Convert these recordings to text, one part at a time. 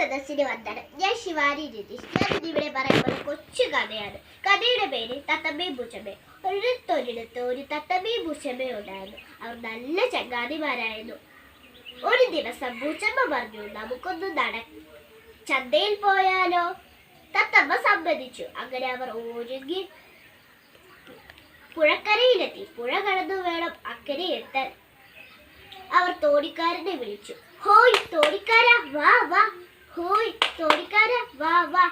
സദസ്സിന് വന്ദനം. ഞാൻ ശിവാനി രതീഷ്. ഞാൻ ഇവിടെ പറയുമ്പോൾ കൊച്ചു കഥയാണ്. കഥയുടെ പേര് തത്തമ്മയും പൂച്ചമ്മയും. ഒരിടത്തൊരിടത്ത് ഒരു തത്തമ്മയും പൂച്ചമ്മയും ഉണ്ടായിരുന്നു. അവർ നല്ല ചങ്ങാതിമാരായിരുന്നു. ഒരു ദിവസം പൂച്ചമ്മ പറഞ്ഞു, നമുക്കൊന്ന് ചന്തയിൽ പോയാലോ? തത്തമ്മ സമ്മതിച്ചു. അങ്ങനെ അവർ ഒരുങ്ങി പുഴക്കരയിലെത്തി. പുഴ കടന്നു വേണം അക്കരെ എത്താൻ. അവർ തോണിക്കാരനെ വിളിച്ചു. ഹോയ് തോണിക്കാരാ, വാ വാ. ഹോയ് തോണിക്കാരാ, വാ വാ.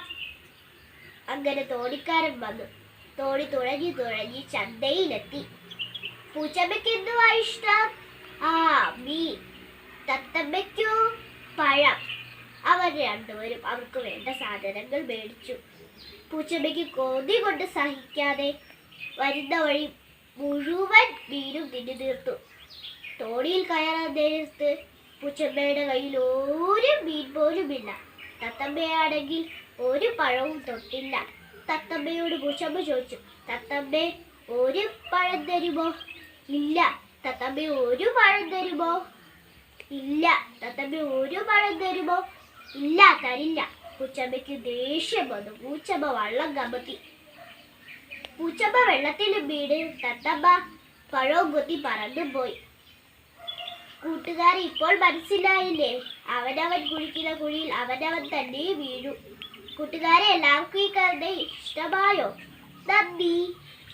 അങ്ങനെ തോണിക്കാരൻ വന്നു. തോണി തുഴഞ്ഞു ചന്തയിലെത്തി. പൂച്ചമ്മയ്ക്ക് എന്തുവാ ഇഷ്ടം? മീൻ. തത്തമ്മയ്ക്കോ പഴം. അവർ രണ്ടുപേരും അവർക്ക് വേണ്ട സാധനങ്ങൾ മേടിച്ചു. പൂച്ചമ്മയ്ക്ക് കൊതി കൊണ്ട് സഹിക്കാതെ വരുന്ന വഴി മുഴുവൻ മീനും തിന്നു തീർത്തു. തോണിയിൽ കയറാൻ നേരത്ത് പൂച്ചമ്മയുടെ കയ്യിൽ ഒരു മീൻ പോലുമില്ല. തത്തമ്മയാണെങ്കിൽ ഒരു പഴവും തൊട്ടില്ല. തത്തമ്മയോട് പൂച്ചമ്മ ചോദിച്ചു, തത്തമ്മേ ഒരു പഴം തരുമോ? ഇല്ല. തത്തമ്മ ഒരു പഴം തരുമോ? ഇല്ല. തത്തമ്മ ഒരു പഴം തരുമോ? ഇല്ല, തരില്ല. പൂച്ചമ്മയ്ക്ക് ദേഷ്യം വന്നു. പൂച്ചമ്മ വള്ളം കമത്തി. പൂച്ചമ്മ വെള്ളത്തിൽ വീട് തത്തമ്മ പഴവും കൊത്തി പറന്നുപോയി. കൂട്ടുകാരെ, ഇപ്പോൾ മനസ്സിലായില്ലേ? അവനവൻ കുഴിക്കുന്ന കുഴിയിൽ അവനവൻ തന്നെ വീഴൂ. കൂട്ടുകാരെ, എല്ലാവർക്കും ഈ കഥ ഇഷ്ടമായോ? നന്ദി.